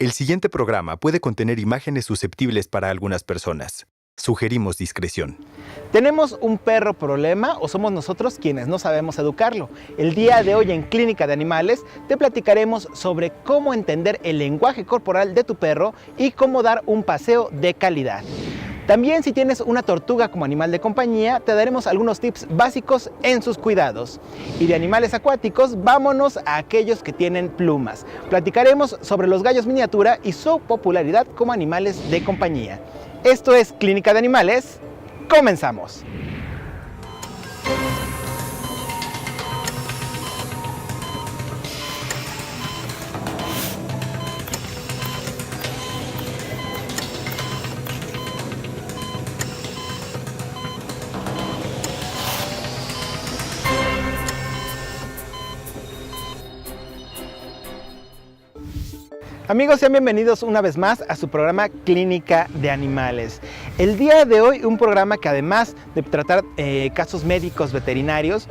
El siguiente programa puede contener imágenes susceptibles para algunas personas. Sugerimos discreción. ¿Tenemos un perro problema o somos nosotros quienes no sabemos educarlo? El día de hoy en Clínica de Animales te platicaremos sobre cómo entender el lenguaje corporal de tu perro y cómo dar un paseo de calidad. También, si tienes una tortuga como animal de compañía, te daremos algunos tips básicos en sus cuidados. Y de animales acuáticos, vámonos a aquellos que tienen plumas. Platicaremos sobre los gallos miniatura y su popularidad como animales de compañía. Esto es Clínica de Animales. ¡Comenzamos! Amigos, sean bienvenidos una vez más a su programa Clínica de Animales. El día de hoy, un programa que además de tratar casos médicos veterinarios,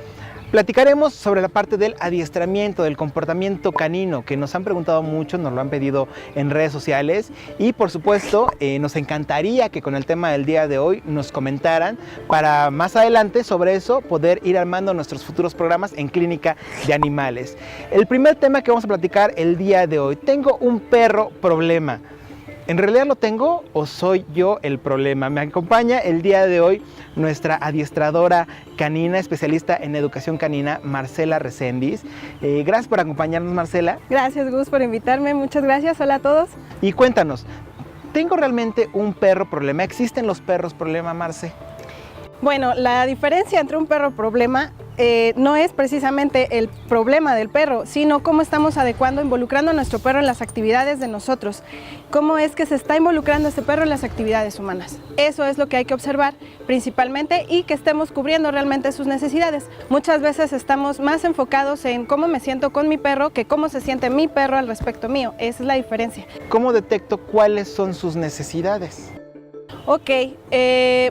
platicaremos sobre la parte del adiestramiento, del comportamiento canino, que nos han preguntado mucho, nos lo han pedido en redes sociales y por supuesto nos encantaría que con el tema del día de hoy nos comentaran para más adelante sobre eso poder ir armando nuestros futuros programas en Clínica de Animales. El primer tema que vamos a platicar el día de hoy: tengo un perro problema. ¿En realidad lo tengo o soy yo el problema? Me acompaña el día de hoy nuestra adiestradora canina, especialista en educación canina, Marcela Reséndiz. Gracias por acompañarnos, Marcela. Gracias, Gus, por invitarme. Muchas gracias. Hola a todos. Y cuéntanos, ¿tengo realmente un perro problema? ¿Existen los perros problema, Marce? Bueno, la diferencia entre un perro problema no es precisamente el problema del perro, sino cómo estamos adecuando, involucrando a nuestro perro en las actividades de nosotros. Cómo es que se está involucrando este perro en las actividades humanas. Eso es lo que hay que observar principalmente y que estemos cubriendo realmente sus necesidades. Muchas veces estamos más enfocados en cómo me siento con mi perro que cómo se siente mi perro al respecto mío. Esa es la diferencia. ¿Cómo detecto cuáles son sus necesidades? Ok,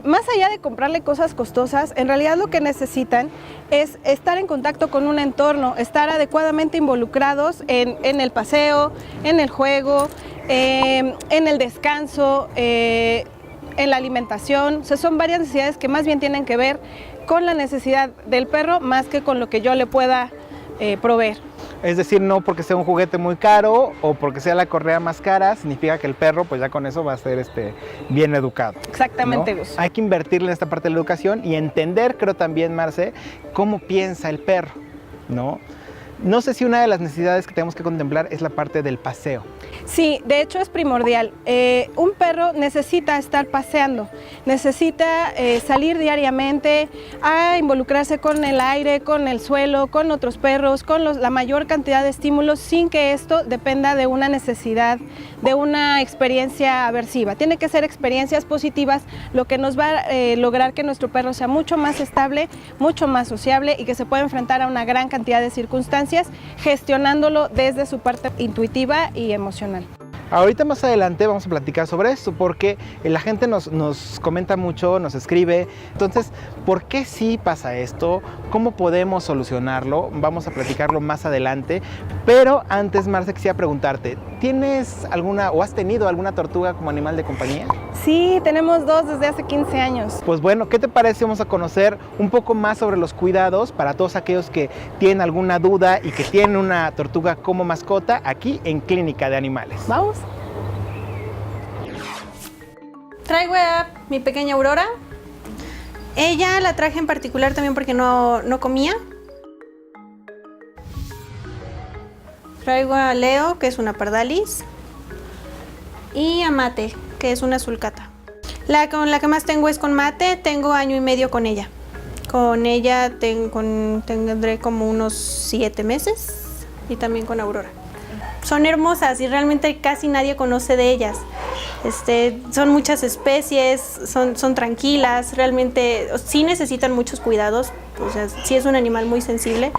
más allá de comprarle cosas costosas, en realidad lo que necesitan es estar en contacto con un entorno, estar adecuadamente involucrados en el paseo, en el juego, en el descanso, en la alimentación. O sea, son varias necesidades que más bien tienen que ver con la necesidad del perro más que con lo que yo le pueda proveer. Es decir, no porque sea un juguete muy caro o porque sea la correa más cara, significa que el perro pues ya con eso va a ser bien educado. Exactamente, ¿no? Gus. Hay que invertirle en esta parte de la educación y entender, creo también, Marce, cómo piensa el perro, ¿no? No sé si una de las necesidades que tenemos que contemplar es la parte del paseo. Sí, de hecho es primordial. Un perro necesita estar paseando, necesita salir diariamente a involucrarse con el aire, con el suelo, con otros perros, con la mayor cantidad de estímulos sin que esto dependa de una necesidad, de una experiencia aversiva. Tiene que ser experiencias positivas, lo que nos va a lograr que nuestro perro sea mucho más estable, mucho más sociable y que se pueda enfrentar a una gran cantidad de circunstancias, gestionándolo desde su parte intuitiva y emocional. Ahorita más adelante vamos a platicar sobre esto porque la gente nos comenta mucho, nos escribe. Entonces, ¿por qué sí pasa esto? ¿Cómo podemos solucionarlo? Vamos a platicarlo más adelante. Pero antes, Marce, quisiera preguntarte, ¿tienes alguna o has tenido alguna tortuga como animal de compañía? Sí, tenemos dos desde hace 15 años. Pues bueno, ¿qué te parece? Vamos a conocer un poco más sobre los cuidados para todos aquellos que tienen alguna duda y que tienen una tortuga como mascota aquí en Clínica de Animales. Vamos. Traigo a mi pequeña Aurora. Ella la traje en particular también porque no comía. Traigo a Leo, que es una pardalis. Y a Mate, que es una sulcata. La con la que más tengo es con Mate. Tengo 1 año y medio con ella. Con ella tendré como unos 7 meses. Y también con Aurora. Son hermosas y realmente casi nadie conoce de ellas. Son muchas especies, son tranquilas, realmente sí necesitan muchos cuidados, o sea, sí es un animal muy sensible,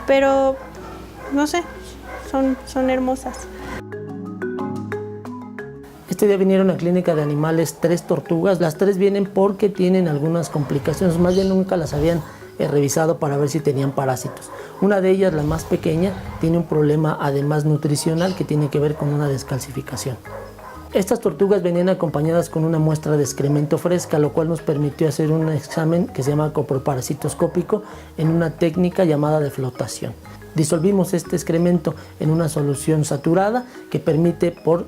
pero no sé, son hermosas. Este día vinieron a Clínica de Animales 3 tortugas, las 3 vienen porque tienen algunas complicaciones, más bien nunca las habían revisado para ver si tenían parásitos. Una de ellas, la más pequeña, tiene un problema además nutricional que tiene que ver con una descalcificación. Estas tortugas venían acompañadas con una muestra de excremento fresca, lo cual nos permitió hacer un examen que se llama coproparasitoscópico en una técnica llamada de flotación. Disolvimos este excremento en una solución saturada que permite por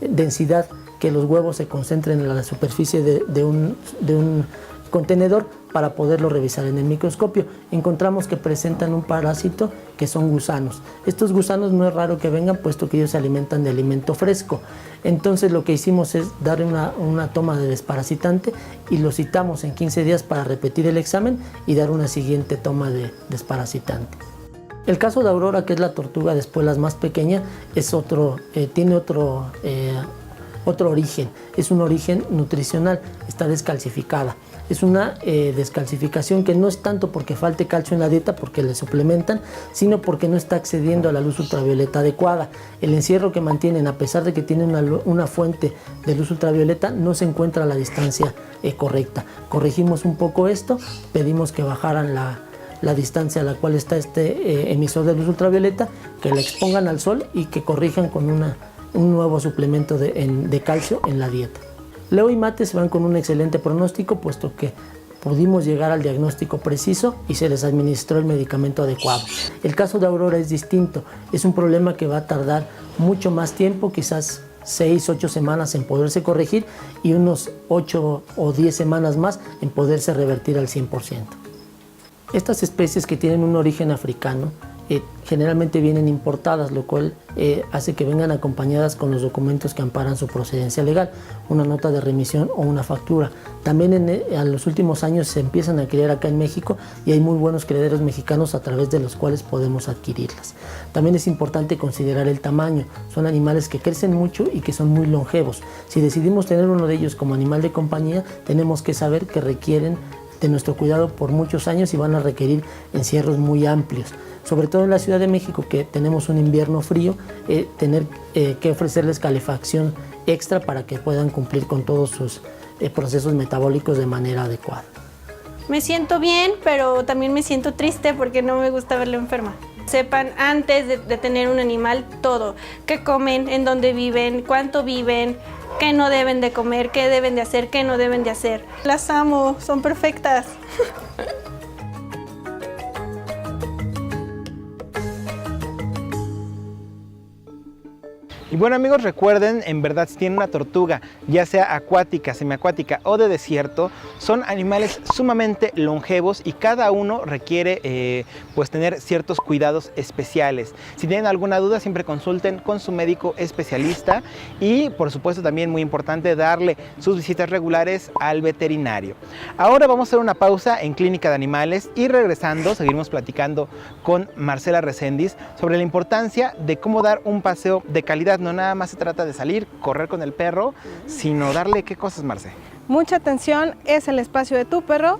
densidad que los huevos se concentren en la superficie de un contenedor para poderlo revisar en el microscopio. Encontramos que presentan un parásito que son gusanos. Estos gusanos no es raro que vengan puesto que ellos se alimentan de alimento fresco. Entonces lo que hicimos es darle una toma de desparasitante y lo citamos en 15 días para repetir el examen y dar una siguiente toma de desparasitante. El caso de Aurora, que es la tortuga de espuelas más pequeña, tiene otro origen. Es un origen nutricional, está descalcificada. Es una descalcificación que no es tanto porque falte calcio en la dieta, porque le suplementan, sino porque no está accediendo a la luz ultravioleta adecuada. El encierro que mantienen, a pesar de que tienen una fuente de luz ultravioleta, no se encuentra a la distancia correcta. Corregimos un poco esto, pedimos que bajaran la distancia a la cual está este emisor de luz ultravioleta, que la expongan al sol y que corrijan con un nuevo suplemento de calcio en la dieta. Leo y Mate se van con un excelente pronóstico, puesto que pudimos llegar al diagnóstico preciso y se les administró el medicamento adecuado. El caso de Aurora es distinto, es un problema que va a tardar mucho más tiempo, quizás 6-8 semanas en poderse corregir y unos 8 o 10 semanas más en poderse revertir al 100%. Estas especies que tienen un origen africano generalmente vienen importadas, lo cual hace que vengan acompañadas con los documentos que amparan su procedencia legal, una nota de remisión o una factura. También en los últimos años se empiezan a criar acá en México y hay muy buenos criaderos mexicanos a través de los cuales podemos adquirirlas. También es importante considerar el tamaño. Son animales que crecen mucho y que son muy longevos. Si decidimos tener uno de ellos como animal de compañía, tenemos que saber que requieren de nuestro cuidado por muchos años y van a requerir encierros muy amplios. Sobre todo en la Ciudad de México, que tenemos un invierno frío, tener que ofrecerles calefacción extra para que puedan cumplir con todos sus procesos metabólicos de manera adecuada. Me siento bien, pero también me siento triste porque no me gusta verlo enferma. Sepan antes de tener un animal todo, qué comen, en dónde viven, cuánto viven, qué no deben de comer, qué deben de hacer, qué no deben de hacer. Las amo, son perfectas. Y bueno amigos, recuerden, en verdad, si tienen una tortuga, ya sea acuática, semiacuática o de desierto, son animales sumamente longevos y cada uno requiere pues tener ciertos cuidados especiales. Si tienen alguna duda, siempre consulten con su médico especialista y por supuesto también muy importante darle sus visitas regulares al veterinario. Ahora vamos a hacer una pausa en Clínica de Animales y regresando seguiremos platicando con Marcela Reséndiz sobre la importancia de cómo dar un paseo de calidad. No nada más se trata de salir, correr con el perro, sino darle ¿qué cosas, Marce? Mucha atención, es el espacio de tu perro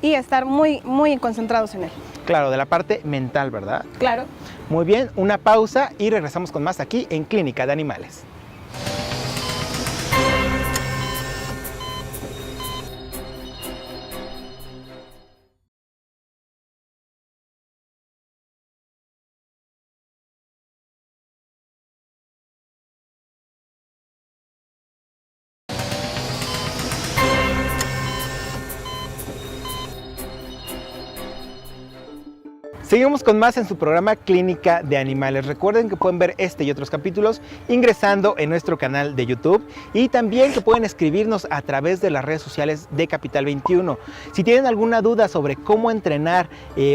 y estar muy concentrados en él. Claro, de la parte mental, ¿verdad? Claro. Muy bien, una pausa y regresamos con más aquí en Clínica de Animales. Seguimos con más en su programa Clínica de Animales. Recuerden que pueden ver este y otros capítulos ingresando en nuestro canal de YouTube y también que pueden escribirnos a través de las redes sociales de Capital 21. Si tienen alguna duda sobre cómo entrenar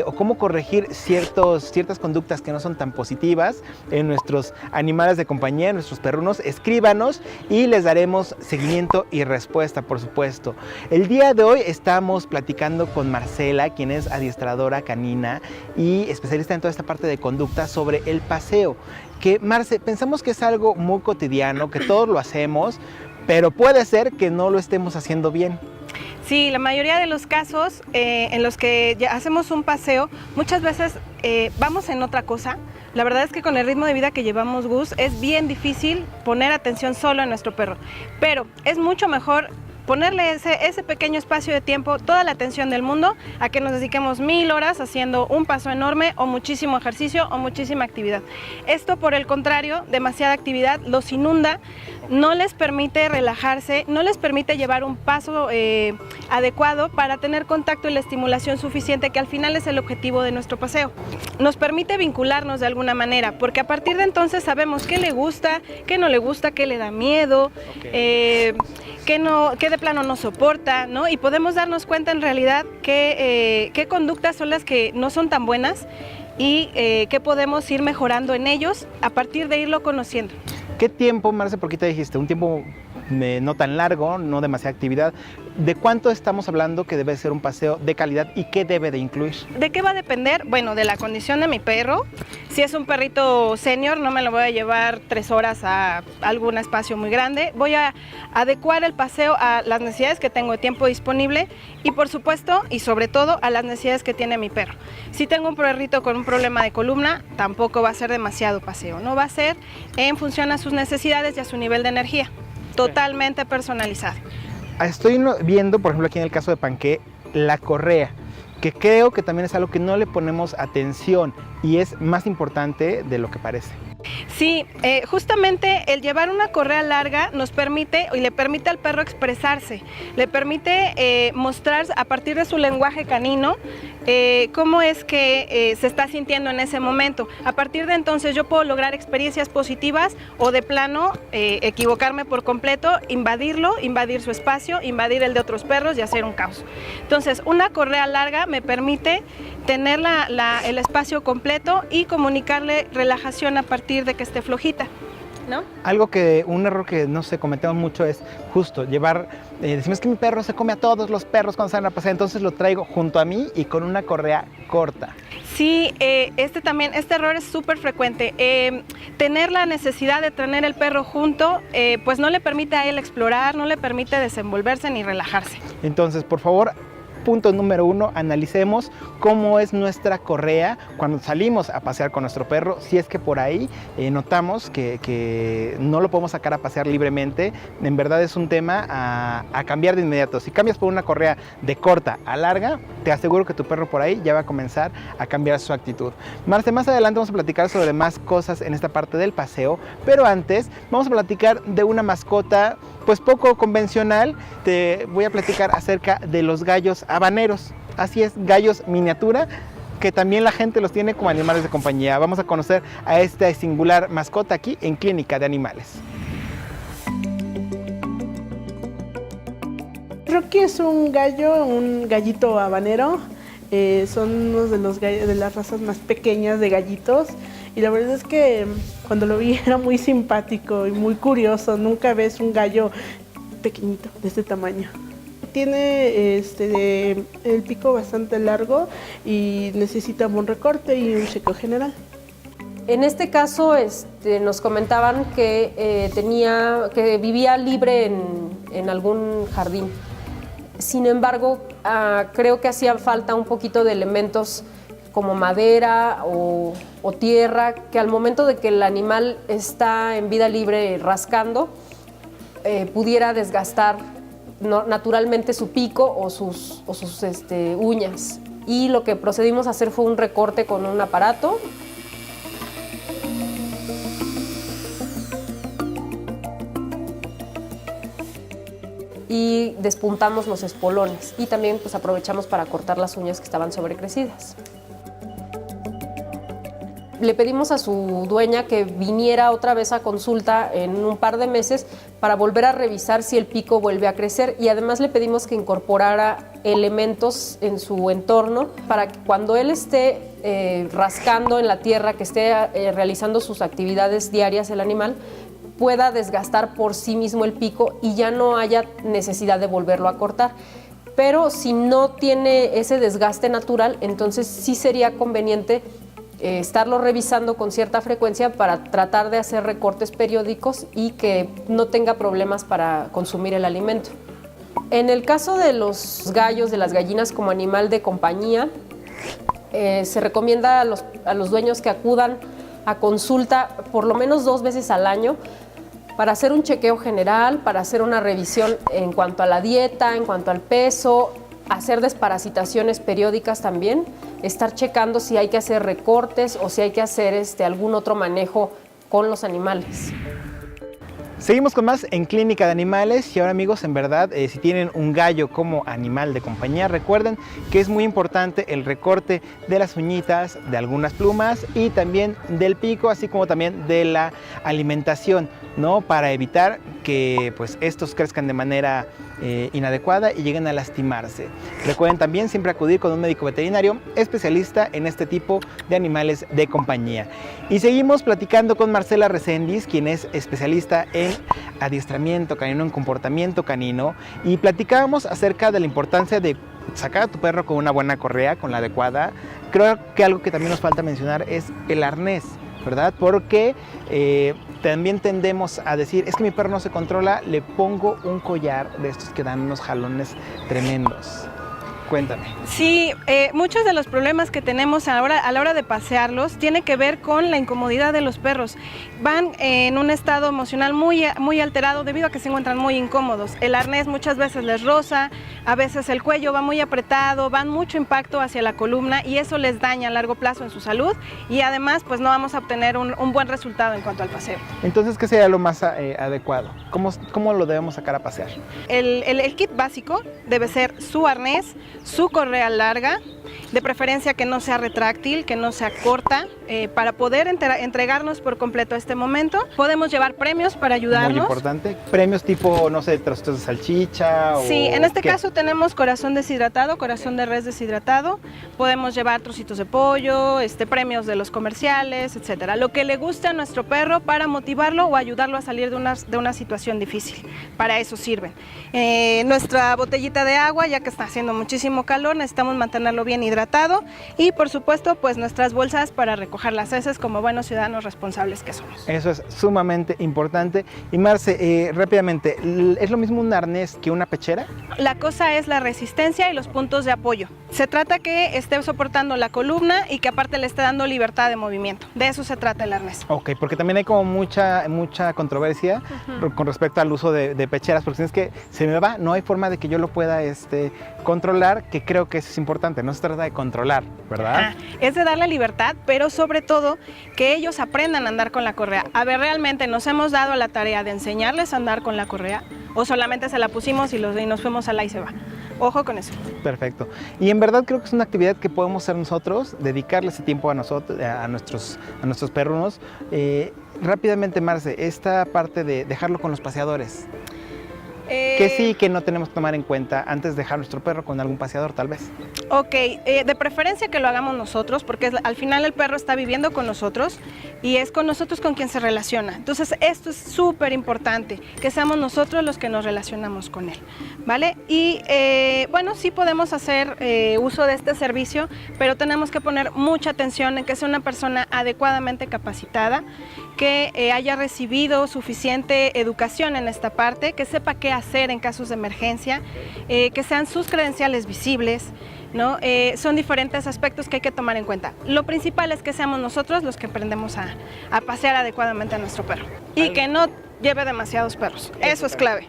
o cómo corregir ciertas conductas que no son tan positivas en nuestros animales de compañía, en nuestros perrunos, escríbanos y les daremos seguimiento y respuesta, por supuesto. El día de hoy estamos platicando con Marcela, quien es adiestradora canina y especialista en toda esta parte de conducta sobre el paseo, que Marce, pensamos que es algo muy cotidiano, que todos lo hacemos, pero puede ser que no lo estemos haciendo bien. Sí, la mayoría de los casos en los que ya hacemos un paseo, muchas veces vamos en otra cosa. La verdad es que con el ritmo de vida que llevamos, Gus, es bien difícil poner atención solo a nuestro perro, pero es mucho mejor ponerle ese pequeño espacio de tiempo, toda la atención del mundo, a que nos dediquemos 1000 horas haciendo un paso enorme o muchísimo ejercicio o muchísima actividad. Esto, por el contrario, demasiada actividad los inunda, no les permite relajarse, no les permite llevar un paso adecuado para tener contacto y la estimulación suficiente, que al final es el objetivo de nuestro paseo. Nos permite vincularnos de alguna manera, porque a partir de entonces sabemos qué le gusta, qué no le gusta, qué le da miedo, qué de plano no soporta, ¿no? Y podemos darnos cuenta en realidad qué conductas son las que no son tan buenas y qué podemos ir mejorando en ellos a partir de irlo conociendo. ¿Qué tiempo, Marce, porque te dijiste, un tiempo no tan largo, no demasiada actividad? ¿De cuánto estamos hablando que debe ser un paseo de calidad y qué debe de incluir? ¿De qué va a depender? Bueno, de la condición de mi perro. Si es un perrito senior, no me lo voy a llevar 3 horas a algún espacio muy grande. Voy a adecuar el paseo a las necesidades que tengo de tiempo disponible y, por supuesto, y sobre todo, a las necesidades que tiene mi perro. Si tengo un perrito con un problema de columna, tampoco va a ser demasiado paseo. No va a ser en función a sus necesidades y a su nivel de energía. Totalmente personalizado. Estoy viendo, por ejemplo, aquí en el caso de Panqué, la correa, que creo que también es algo que no le ponemos atención y es más importante de lo que parece. Sí, justamente el llevar una correa larga nos permite y le permite al perro expresarse, le permite mostrar a partir de su lenguaje canino cómo es que se está sintiendo en ese momento. A partir de entonces yo puedo lograr experiencias positivas o de plano equivocarme por completo, invadir su espacio, invadir el de otros perros y hacer un caos. Entonces una correa larga me permite tener el espacio completo y comunicarle relajación a partir de que esté flojita, ¿no? Un error que no sé, cometemos mucho es justo llevar, decimos que mi perro se come a todos los perros cuando salen a pasear, entonces lo traigo junto a mí y con una correa corta. Sí, este error es súper frecuente. Tener la necesidad de tener el perro junto, pues no le permite a él explorar, no le permite desenvolverse ni relajarse. Entonces, por favor, punto número 1, analicemos cómo es nuestra correa cuando salimos a pasear con nuestro perro. Si es que por ahí notamos que no lo podemos sacar a pasear libremente, en verdad es un tema a cambiar de inmediato. Si cambias por una correa de corta a larga, te aseguro que tu perro por ahí ya va a comenzar a cambiar su actitud. Marce, más adelante vamos a platicar sobre más cosas en esta parte del paseo, pero antes vamos a platicar de una mascota pues poco convencional. Te voy a platicar acerca de los gallos habaneros. Así es, gallos miniatura, que también la gente los tiene como animales de compañía. Vamos a conocer a esta singular mascota aquí en Clínica de Animales. Rocky es un gallito habanero. Son unos de las razas más pequeñas de gallitos. Y la verdad es que cuando lo vi era muy simpático y muy curioso. Nunca ves un gallo pequeñito de este tamaño. Tiene el pico bastante largo y necesita un recorte y un chequeo general. En este caso nos comentaban que vivía libre en algún jardín. Sin embargo, creo que hacía falta un poquito de elementos como madera o tierra, que al momento de que el animal está en vida libre rascando, pudiera desgastar naturalmente su pico o sus uñas. Y lo que procedimos a hacer fue un recorte con un aparato. Y despuntamos los espolones y también pues aprovechamos para cortar las uñas que estaban sobrecrecidas. Le pedimos a su dueña que viniera otra vez a consulta en un par de meses para volver a revisar si el pico vuelve a crecer, y además le pedimos que incorporara elementos en su entorno para que cuando él esté rascando en la tierra, que esté realizando sus actividades diarias el animal, pueda desgastar por sí mismo el pico y ya no haya necesidad de volverlo a cortar. Pero si no tiene ese desgaste natural, entonces sí sería conveniente estarlo revisando con cierta frecuencia para tratar de hacer recortes periódicos y que no tenga problemas para consumir el alimento. En el caso de los gallos, de las gallinas como animal de compañía, se recomienda a los dueños que acudan a consulta por lo menos 2 veces al año para hacer un chequeo general, para hacer una revisión en cuanto a la dieta, en cuanto al peso, hacer desparasitaciones periódicas también, estar checando si hay que hacer recortes o si hay que hacer algún otro manejo con los animales. Seguimos con más en Clínica de Animales y ahora amigos, en verdad, si tienen un gallo como animal de compañía, recuerden que es muy importante el recorte de las uñitas, de algunas plumas y también del pico, así como también de la alimentación, ¿no? Para evitar que pues estos crezcan de manera inadecuada y lleguen a lastimarse. Recuerden también siempre acudir con un médico veterinario especialista en este tipo de animales de compañía. Y seguimos platicando con Marcela Reséndiz, quien es especialista en adiestramiento canino, en comportamiento canino, y platicábamos acerca de la importancia de sacar a tu perro con una buena correa, con la adecuada. Creo que algo que también nos falta mencionar es el arnés, ¿verdad? Porque también tendemos a decir, es que mi perro no se controla, le pongo un collar de estos que dan unos jalones tremendos. Cuéntame. Sí, muchos de los problemas que tenemos a la hora de pasearlos tiene que ver con la incomodidad de los perros. Van en un estado emocional muy alterado debido a que se encuentran muy incómodos. El arnés muchas veces les roza, a veces el cuello va muy apretado, van mucho impacto hacia la columna y eso les daña a largo plazo en su salud y además pues no vamos a obtener un buen resultado en cuanto al paseo. Entonces, ¿qué sería lo más adecuado? ¿Cómo lo debemos sacar a pasear? El kit básico debe ser su arnés, su correa larga, de preferencia que no sea retráctil, que no sea corta, para poder entregarnos por completo a este momento. Podemos llevar premios para ayudarnos. Muy importante. Premios tipo, no sé, trocitos de salchicha. Sí, en este ¿qué? caso tenemos corazón deshidratado, corazón de res deshidratado. Podemos llevar trocitos de pollo, premios de los comerciales, etcétera. Lo que le guste a nuestro perro para motivarlo o ayudarlo a salir de una situación difícil. Para eso sirven. Nuestra botellita de agua, ya que está haciendo muchísimo calor, necesitamos mantenerlo bien hidratado y por supuesto pues nuestras bolsas para recoger las heces como buenos ciudadanos responsables que somos. Eso es sumamente importante. Y Marce, rápidamente, ¿es lo mismo un arnés que una pechera? La cosa es la resistencia y los puntos de apoyo. Se trata que esté soportando la columna y que aparte le esté dando libertad de movimiento. De eso se trata el arnés. Ok, porque también hay como mucha controversia con respecto al uso de pecheras, porque si es que se me va, no hay forma de que yo lo pueda controlar, que creo que eso es importante. No se trata de controlar, ¿verdad? Es de darle libertad, pero sobre todo que ellos aprendan a andar con la correa. A ver, ¿realmente nos hemos dado la tarea de enseñarles a andar con la correa o solamente se la pusimos y nos fuimos a la y se va? Ojo con eso. Perfecto. Y en verdad creo que es una actividad que podemos hacer nosotros, dedicarle ese tiempo a nosotros, a nuestros perrunos. Rápidamente, Marce, esta parte de dejarlo con los paseadores. Que sí, que no tenemos que tomar en cuenta antes de dejar nuestro perro con algún paseador, tal vez. Ok, de preferencia que lo hagamos nosotros, porque al final el perro está viviendo con nosotros y es con nosotros con quien se relaciona. Entonces, esto es súper importante, que seamos nosotros los que nos relacionamos con él, ¿vale? Y bueno, sí podemos hacer uso de este servicio, pero tenemos que poner mucha atención en que sea una persona adecuadamente capacitada, que haya recibido suficiente educación en esta parte, que sepa qué hacer en casos de emergencia, que sean sus credenciales visibles, ¿no? Son diferentes aspectos que hay que tomar en cuenta. Lo principal es que seamos nosotros los que aprendemos a pasear adecuadamente a nuestro perro y que no lleve demasiados perros. Eso es clave.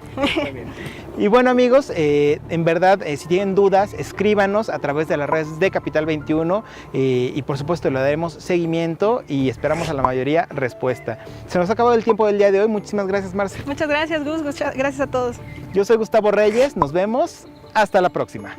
Y bueno amigos, en verdad si tienen dudas escríbanos a través de las redes de Capital 21 y por supuesto le daremos seguimiento y esperamos a la mayoría respuesta. Se nos ha acabado el tiempo del día de hoy. Muchísimas gracias, Marce. Muchas gracias, Gus. Gracias a todos. Yo soy Gustavo Reyes. Nos vemos. Hasta la próxima.